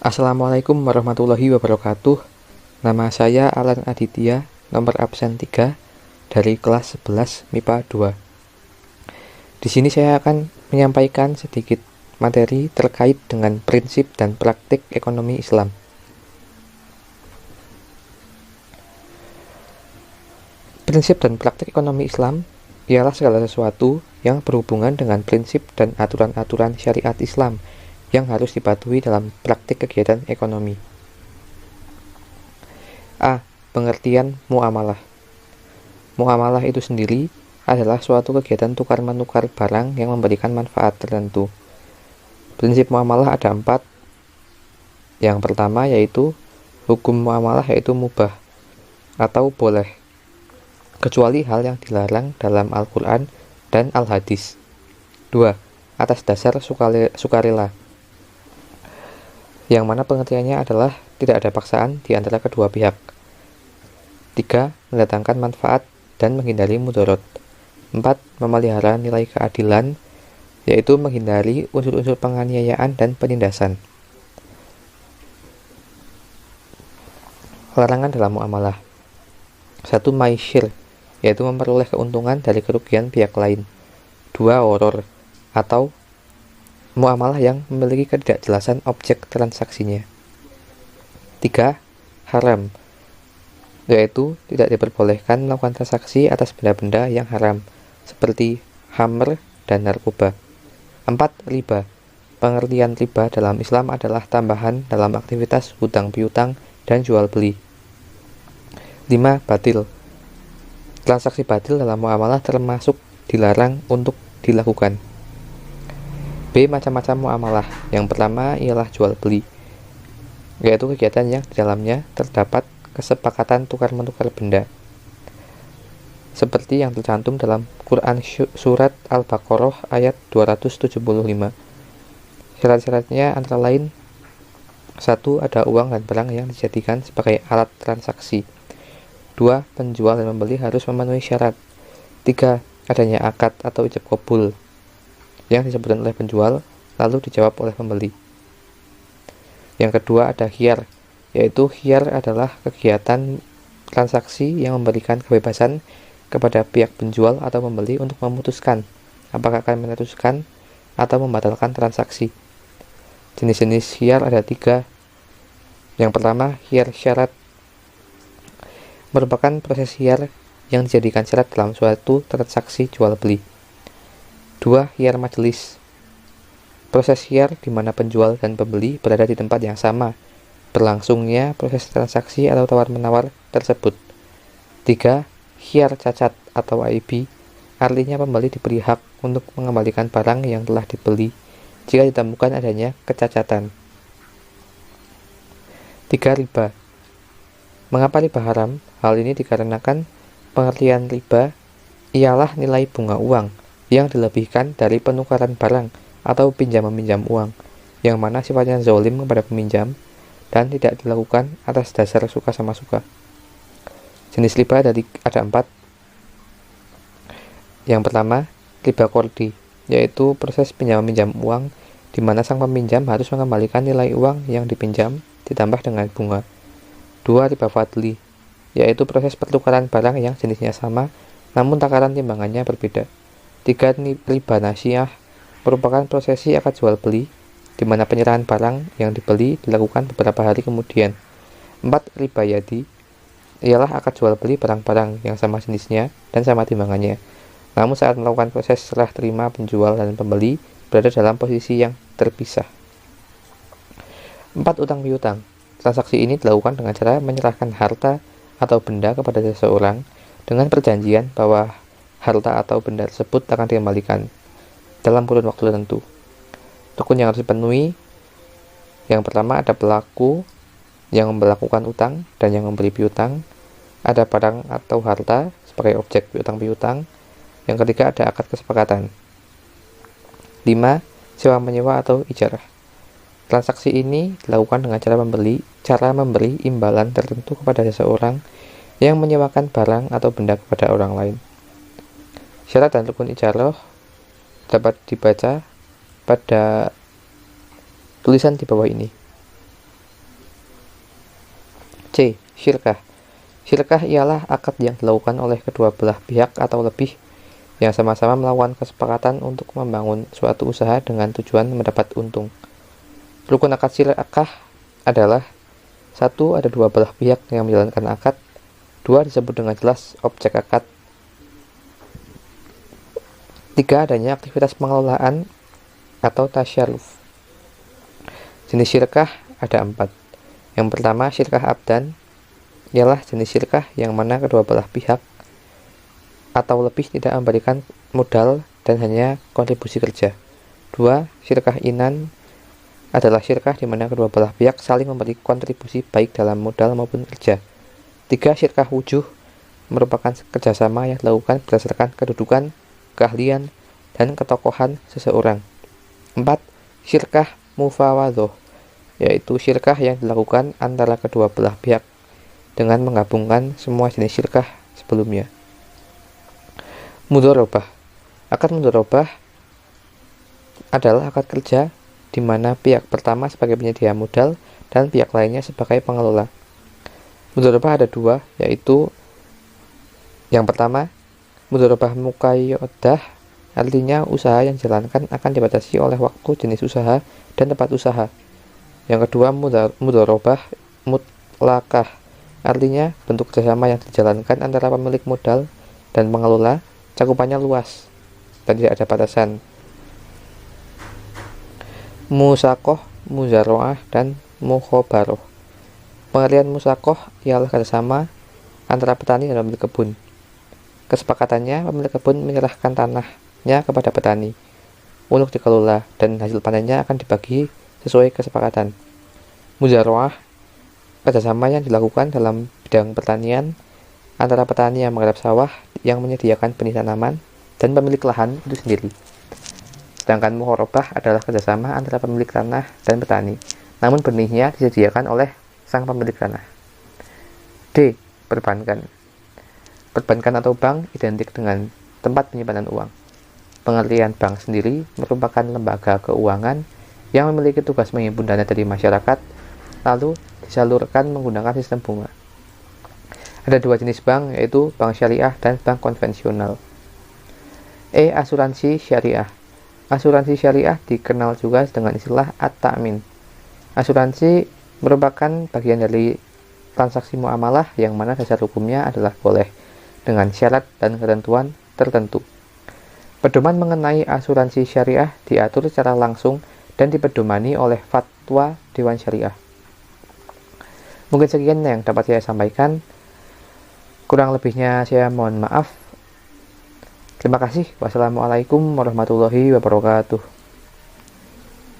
Assalamualaikum warahmatullahi wabarakatuh. Nama saya Alan Aditya, nomor absen 3 dari kelas 11 MIPA 2. Di sini saya akan menyampaikan sedikit materi terkait dengan prinsip dan praktik ekonomi Islam. Prinsip dan praktik ekonomi Islam ialah segala sesuatu yang berhubungan dengan prinsip dan aturan-aturan syariat Islam yang harus dipatuhi dalam praktik kegiatan ekonomi. A. Pengertian muamalah. Muamalah itu sendiri adalah suatu kegiatan tukar-menukar barang yang memberikan manfaat tertentu. Prinsip muamalah ada 4. Yang pertama yaitu hukum muamalah yaitu mubah atau boleh, kecuali hal yang dilarang dalam Al-Quran dan Al-Hadis. 2. Atas dasar sukarela, yang mana pengertiannya adalah tidak ada paksaan di antara kedua pihak. 3. Mendatangkan manfaat dan menghindari mudarat. 4. Memelihara nilai keadilan, yaitu menghindari unsur-unsur penganiayaan dan penindasan. Larangan dalam muamalah. 1. Maisyir, yaitu memperoleh keuntungan dari kerugian pihak lain. 2. Gharar, atau muamalah yang memiliki ketidakjelasan objek transaksinya. 3. Haram, yaitu tidak diperbolehkan melakukan transaksi atas benda-benda yang haram, seperti khamr dan narkoba. 4. Riba. Pengertian riba dalam Islam adalah tambahan dalam aktivitas hutang piutang dan jual beli. 5. Batil. Transaksi batil dalam muamalah termasuk dilarang untuk dilakukan. B. Macam-macam muamalah. Yang pertama ialah jual beli, yaitu kegiatan yang di dalamnya terdapat kesepakatan tukar-menukar benda, seperti yang tercantum dalam Quran Surat Al-Baqarah ayat 275. Syarat-syaratnya antara lain: 1. Ada uang dan barang yang dijadikan sebagai alat transaksi. 2. Penjual dan pembeli harus memenuhi syarat. 3. Adanya akad atau ijab qabul yang disebutkan oleh penjual lalu dijawab oleh pembeli. Yang kedua ada khiyar, yaitu khiyar adalah kegiatan transaksi yang memberikan kebebasan kepada pihak penjual atau pembeli untuk memutuskan apakah akan meneruskan atau membatalkan transaksi. Jenis-jenis khiyar ada 3. Yang pertama, khiyar syarat, merupakan proses khiyar yang dijadikan syarat dalam suatu transaksi jual beli. 2. Khiyar majelis, proses khiyar di mana penjual dan pembeli berada di tempat yang sama berlangsungnya proses transaksi atau tawar-menawar tersebut. 3. Khiyar cacat atau AIB, artinya pembeli diberi hak untuk mengembalikan barang yang telah dibeli jika ditemukan adanya kecacatan. 3. Riba. Mengapa riba haram? Hal ini dikarenakan pengertian riba ialah nilai bunga uang yang dilebihkan dari penukaran barang atau pinjam-meminjam uang, yang mana sifatnya zalim kepada peminjam dan tidak dilakukan atas dasar suka sama suka. Jenis riba ada 4. Yang pertama, riba qardi, yaitu proses pinjam-meminjam uang di mana sang peminjam harus mengembalikan nilai uang yang dipinjam ditambah dengan bunga. 2. Riba fadli, yaitu proses pertukaran barang yang jenisnya sama namun takaran timbangannya berbeda. 3. Riba nasyiyah, merupakan prosesi akad jual beli di mana penyerahan barang yang dibeli dilakukan beberapa hari kemudian. 4. Riba yadi, ialah akad jual beli barang-barang yang sama jenisnya dan sama timbangannya, namun saat melakukan proses serah terima penjual dan pembeli berada dalam posisi yang terpisah. 4. Utang piutang. Transaksi ini dilakukan dengan cara menyerahkan harta atau benda kepada seseorang dengan perjanjian bahwa harta atau benda tersebut akan dikembalikan dalam kurun waktu tertentu. Rukun yang harus dipenuhi: yang pertama ada pelaku yang melakukan utang dan yang memberi piutang, ada barang atau harta sebagai objek piutang piutang, yang ketiga ada akad kesepakatan. 5. Sewa menyewa atau ijarah. Transaksi ini dilakukan dengan cara memberi imbalan tertentu kepada seseorang yang menyewakan barang atau benda kepada orang lain. Syarat dan rukun ijarah dapat dibaca pada tulisan di bawah ini. C. Syirkah. Syirkah ialah akad yang dilakukan oleh kedua belah pihak atau lebih yang sama-sama melakukan kesepakatan untuk membangun suatu usaha dengan tujuan mendapat untung. Rukun akad syirkah adalah: 1. Ada dua belah pihak yang menjalankan akad. 2. Disebut dengan jelas objek akad. 3. Adanya aktivitas pengelolaan atau tasyaruf. Jenis syirkah ada 4. Yang pertama, syirkah abdan, ialah jenis syirkah yang mana kedua belah pihak atau lebih tidak memberikan modal dan hanya kontribusi kerja. 2. Syirkah inan adalah syirkah di mana kedua belah pihak saling memberi kontribusi baik dalam modal maupun kerja. 3. Syirkah wujuh merupakan kerjasama yang dilakukan berdasarkan kedudukan, keahlian, dan ketokohan seseorang. 4. Syirkah mufawadhoh, yaitu syirkah yang dilakukan antara kedua belah pihak dengan menggabungkan semua jenis syirkah sebelumnya. Mudharabah. Akad mudharabah adalah akad kerja di mana pihak pertama sebagai penyedia modal dan pihak lainnya sebagai pengelola. Mudharabah ada 2, yaitu yang pertama, mudharabah muqayyadah, artinya usaha yang dijalankan akan dibatasi oleh waktu, jenis usaha, dan tempat usaha. Yang kedua, mudharabah mutlaqah, artinya bentuk kerjasama yang dijalankan antara pemilik modal dan pengelola, cakupannya luas dan tidak ada batasan. Musakoh, muzaroah, dan mukhobaroh. Pengertian musakoh ialah kerjasama antara petani dan pemilik kebun. Kesepakatannya, pemilik kebun menyerahkan tanahnya kepada petani untuk dikelola dan hasil panennya akan dibagi sesuai kesepakatan. Muzaroah, kerjasama yang dilakukan dalam bidang pertanian antara petani yang menggarap sawah yang menyediakan benih tanaman dan pemilik lahan itu sendiri. Sedangkan muhorobah adalah kerjasama antara pemilik tanah dan petani, namun benihnya disediakan oleh sang pemilik tanah. D. Perbankan. Perbankan atau bank identik dengan tempat penyimpanan uang. Pengertian bank sendiri merupakan lembaga keuangan yang memiliki tugas menghimpun dana dari masyarakat, lalu disalurkan menggunakan sistem bunga. Ada 2 jenis bank, yaitu bank syariah dan bank konvensional. E. Asuransi syariah. Asuransi syariah dikenal juga dengan istilah at-ta'min. Asuransi merupakan bagian dari transaksi muamalah yang mana dasar hukumnya adalah boleh dengan syarat dan ketentuan tertentu. Pedoman mengenai asuransi syariah diatur secara langsung dan dipedomani oleh fatwa Dewan Syariah. Mungkin sekian yang dapat saya sampaikan. Kurang lebihnya saya mohon maaf. Terima kasih. Wassalamualaikum warahmatullahi wabarakatuh.